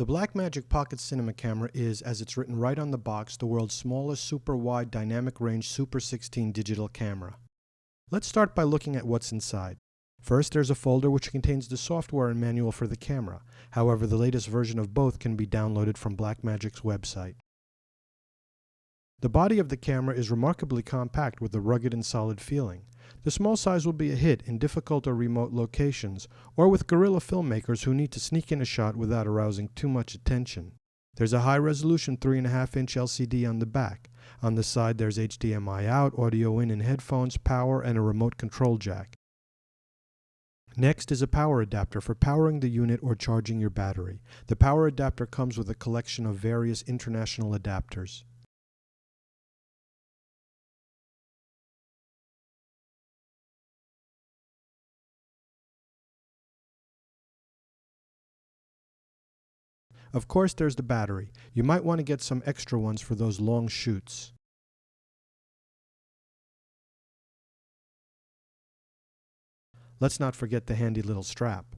The Blackmagic Pocket Cinema Camera is, as it's written right on the box, the world's smallest super-wide dynamic range Super 16 digital camera. Let's start by looking at what's inside. First, there's a folder which contains the software and manual for the camera. However, the latest version of both can be downloaded from Blackmagic's website. The body of the camera is remarkably compact with a rugged and solid feeling. The small size will be a hit in difficult or remote locations, or with guerrilla filmmakers who need to sneak in a shot without arousing too much attention. There's a high-resolution 3.5-inch LCD on the back. On the side there's HDMI out, audio in and headphones, power, and a remote control jack. Next is a power adapter for powering the unit or charging your battery. The power adapter comes with a collection of various international adapters. Of course, there's the battery. You might want to get some extra ones for those long shoots. Let's not forget the handy little strap.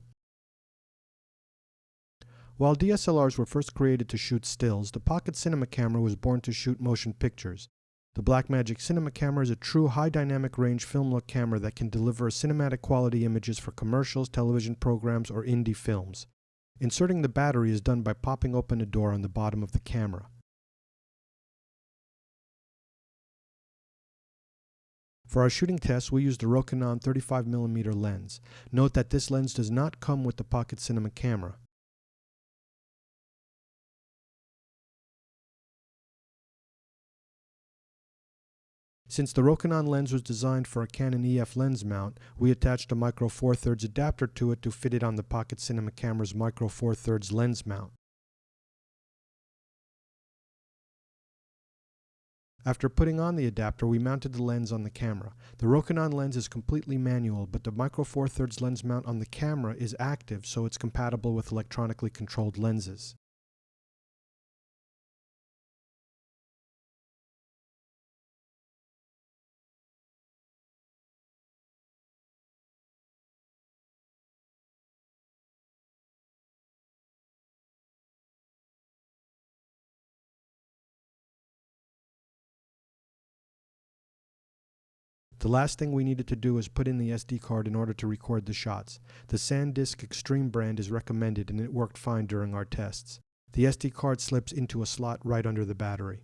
While DSLRs were first created to shoot stills, the Pocket Cinema Camera was born to shoot motion pictures. The Blackmagic Cinema Camera is a true high dynamic range film look camera that can deliver cinematic quality images for commercials, television programs, or indie films. Inserting the battery is done by popping open a door on the bottom of the camera. For our shooting tests, we used a Rokinon 35mm lens. Note that this lens does not come with the Pocket Cinema Camera. Since the Rokinon lens was designed for a Canon EF lens mount, we attached a micro 4/3 adapter to it to fit it on the Pocket Cinema Camera's micro 4/3 lens mount. After putting on the adapter, we mounted the lens on the camera. The Rokinon lens is completely manual, but the micro 4/3 lens mount on the camera is active, so it's compatible with electronically controlled lenses. The last thing we needed to do was put in the SD card in order to record the shots. The SanDisk Extreme brand is recommended and it worked fine during our tests. The SD card slips into a slot right under the battery.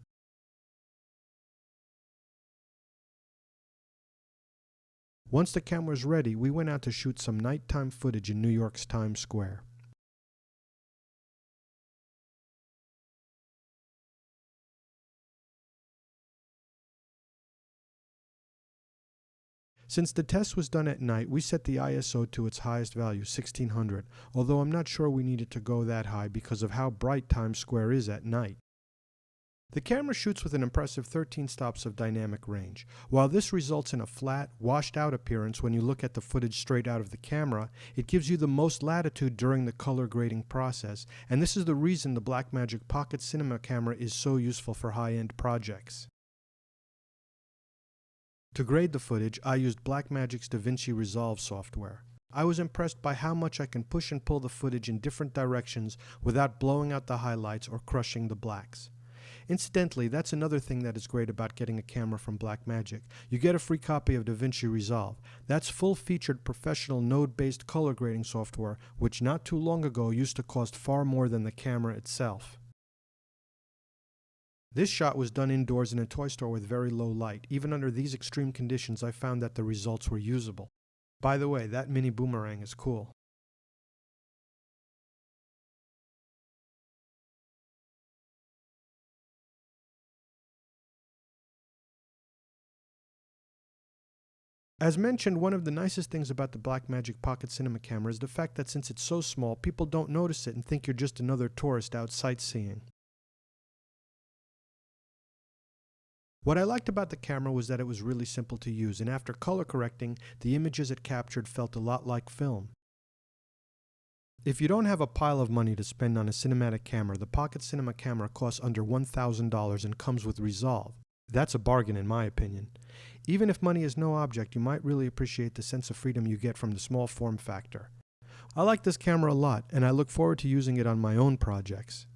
Once the camera was ready, we went out to shoot some nighttime footage in New York's Times Square. Since the test was done at night, we set the ISO to its highest value, 1600, although I'm not sure we needed to go that high because of how bright Times Square is at night. The camera shoots with an impressive 13 stops of dynamic range. While this results in a flat, washed-out appearance when you look at the footage straight out of the camera, it gives you the most latitude during the color grading process, and this is the reason the Blackmagic Pocket Cinema Camera is so useful for high-end projects. To grade the footage, I used Blackmagic's DaVinci Resolve software. I was impressed by how much I can push and pull the footage in different directions without blowing out the highlights or crushing the blacks. Incidentally, that's another thing that is great about getting a camera from Blackmagic. You get a free copy of DaVinci Resolve. That's full-featured professional node-based color grading software, which not too long ago used to cost far more than the camera itself. This shot was done indoors in a toy store with very low light. Even under these extreme conditions, I found that the results were usable. By the way, that mini boomerang is cool. As mentioned, one of the nicest things about the Blackmagic Pocket Cinema Camera is the fact that since it's so small, people don't notice it and think you're just another tourist out sightseeing. What I liked about the camera was that it was really simple to use, and after color correcting, the images it captured felt a lot like film. If you don't have a pile of money to spend on a cinematic camera, the Pocket Cinema Camera costs under $1,000 and comes with Resolve. That's a bargain in my opinion. Even if money is no object, you might really appreciate the sense of freedom you get from the small form factor. I like this camera a lot, and I look forward to using it on my own projects.